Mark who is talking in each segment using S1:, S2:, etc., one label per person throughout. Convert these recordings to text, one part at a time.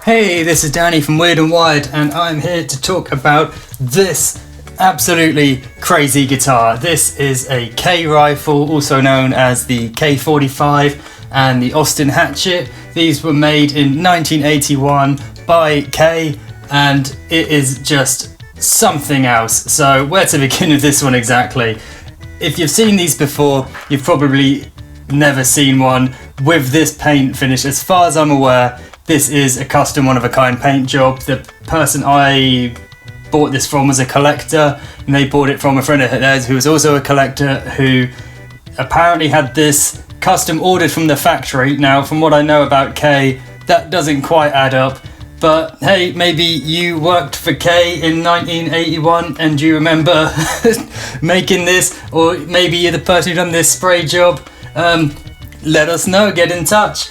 S1: Hey, this is Danny from Weird and Wired, and I'm here to talk about this absolutely crazy guitar. This is a K rifle, also known as the K45 and the Austin Hatchet. These were made in 1981 by K, and it is just something else. So where to begin with this one exactly? If you've seen these before, you've probably never seen one with this paint finish. As far as I'm aware, this is a custom one-of-a-kind paint job. The person I bought this from was a collector, and they bought it from a friend of theirs who was also a collector, who apparently had this custom ordered from the factory. Now, from what I know about K, that doesn't quite add up. But hey, maybe you worked for K in 1981 and you remember making this, or maybe you're the person who done this spray job. Let us know, get in touch.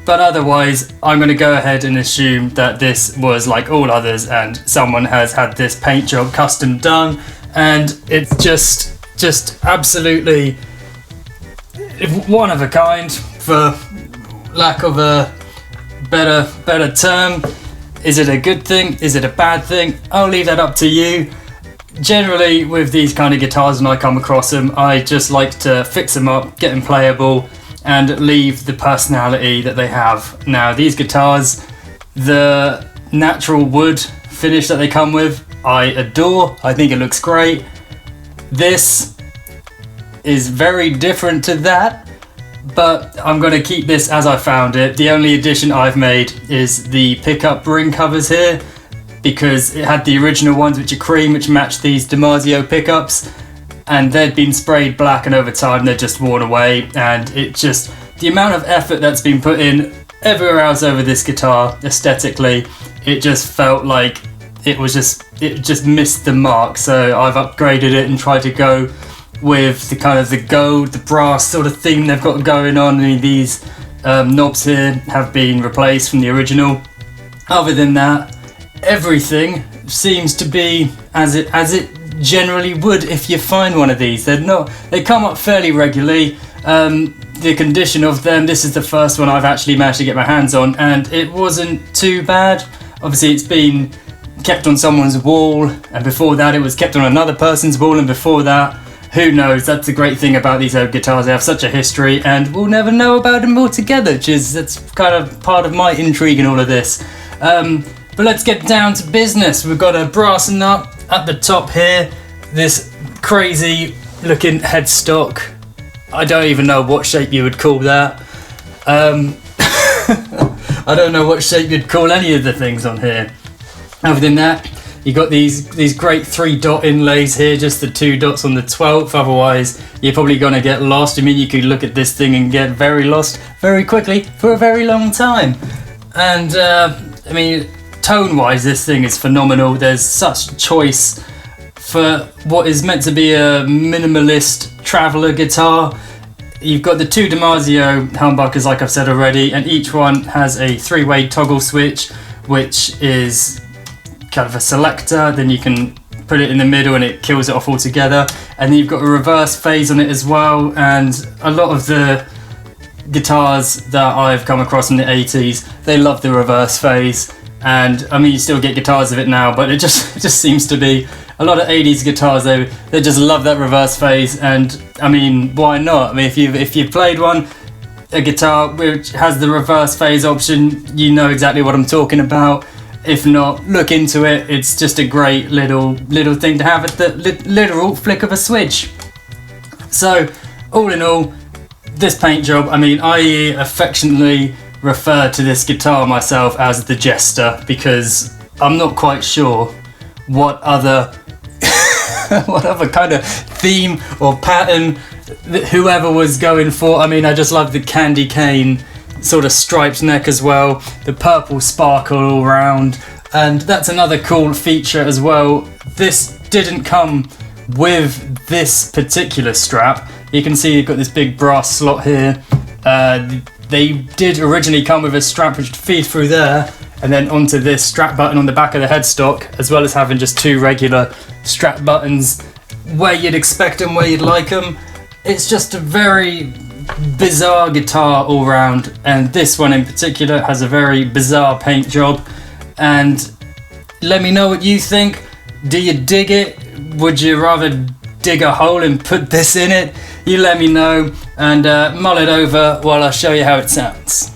S1: But otherwise, I'm going to go ahead and assume that this was like all others and someone has had this paint job custom done, and it's just absolutely one of a kind, for lack of a better term. Is it a good thing? Is it a bad thing? I'll leave that up to you. Generally, with these kind of guitars, when I come across them, I just like to fix them up, get them playable, and leave the personality that they have. Now, these guitars, the natural wood finish that they come with, I adore. I think it looks great. This is very different to that, but I'm going to keep this as I found it. The only addition I've made is the pickup ring covers here, because it had the original ones, which are cream, which match these DiMarzio pickups, and they'd been sprayed black, and over time they're just worn away, and it just, the amount of effort that's been put in everywhere else over this guitar aesthetically, it just felt like it just missed the mark. So I've upgraded it and tried to go with the kind of the gold, the brass sort of theme they've got going on. I mean, these knobs here have been replaced from the original. Other than that, everything seems to be as it generally would if you find one of these. They come up fairly regularly. The condition of them, this is the first one I've actually managed to get my hands on, and it wasn't too bad. Obviously, it's been kept on someone's wall, and before that it was kept on another person's wall, and before that, who knows. That's the great thing about these old guitars, they have such a history, and we'll never know about them altogether, that's kind of part of my intrigue in all of this. But let's get down to business. We've got a brass nut at the top here, this crazy looking headstock. I don't even know what shape you would call that. I don't know what shape you'd call any of the things on here. Other than that, you got these great 3-dot inlays here, just the 2 dots on the 12th. Otherwise, you're probably gonna get lost. I mean, you could look at this thing and get very lost very quickly for a very long time. And I mean, tone-wise, this thing is phenomenal. There's such choice for what is meant to be a minimalist traveller guitar. You've got the 2 DiMarzio humbuckers, like I've said already, and each one has a 3-way toggle switch, which is kind of a selector. Then you can put it in the middle and it kills it off altogether. And then you've got a reverse phase on it as well, and a lot of the guitars that I've come across in the 80s, they love the reverse phase. And I mean, you still get guitars of it now, but it just seems to be a lot of 80s guitars, they just love that reverse phase. And I mean, why not? I mean, if you've played a guitar which has the reverse phase option, you know exactly what I'm talking about. If not, look into it. It's just a great little thing to have at the literal flick of a switch. So all in all, this paint job, I mean, I affectionately refer to this guitar myself as the Jester, because I'm not quite sure what other kind of theme or pattern whoever was going for. I mean, I just love the candy cane sort of striped neck as well, the purple sparkle all round, and that's another cool feature as well. This didn't come with this particular strap. You can see you've got this big brass slot here. They did originally come with a strap which would feed through there and then onto this strap button on the back of the headstock, as well as having just 2 regular strap buttons where you'd expect them, where you'd like them. It's just a very, bizarre guitar all round, and this one in particular has a very bizarre paint job. And let me know what you think. Do you dig it? Would you rather dig a hole and put this in it? You let me know, and mull it over while I show you how it sounds.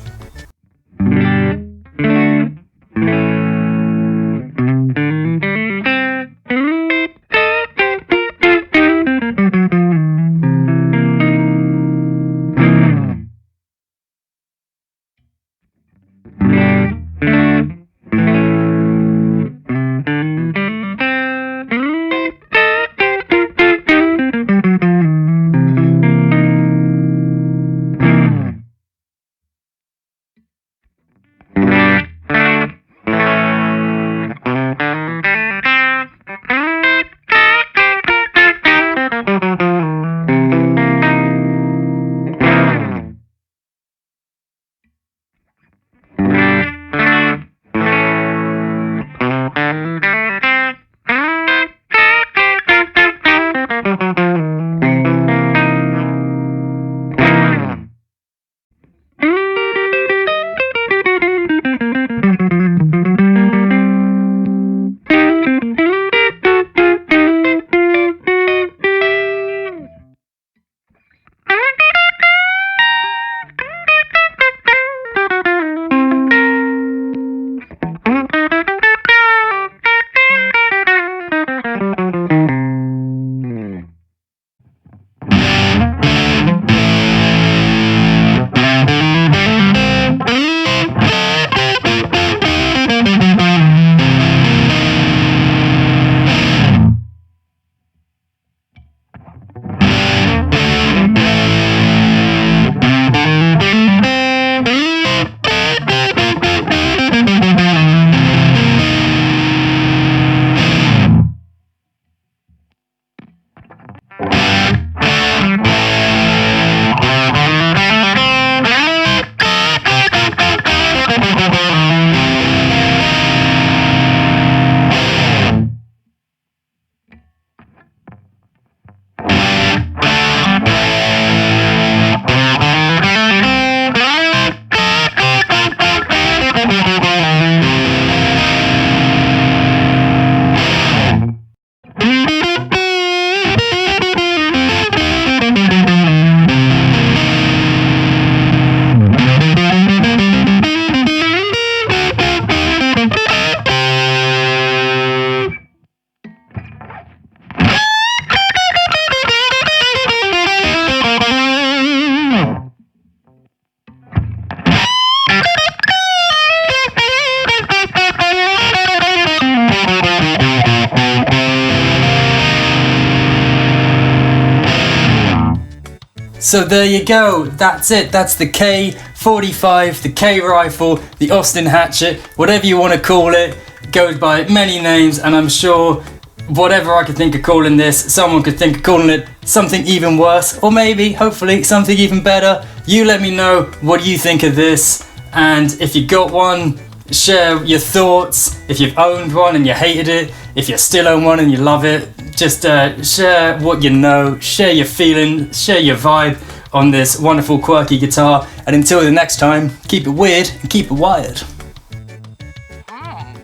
S1: So there you go, that's it, that's the K45, the K rifle, the Austin Hatchet, whatever you want to call it, goes by many names, and I'm sure whatever I could think of calling this, someone could think of calling it something even worse, or maybe, hopefully, something even better. You let me know what you think of this, and if you got one, share your thoughts. If you've owned one and you hated it, if you still own one and you love it, just share what you know, share your feeling, share your vibe on this wonderful quirky guitar. And until the next time, keep it weird and keep it wired.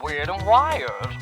S2: Weird and wired.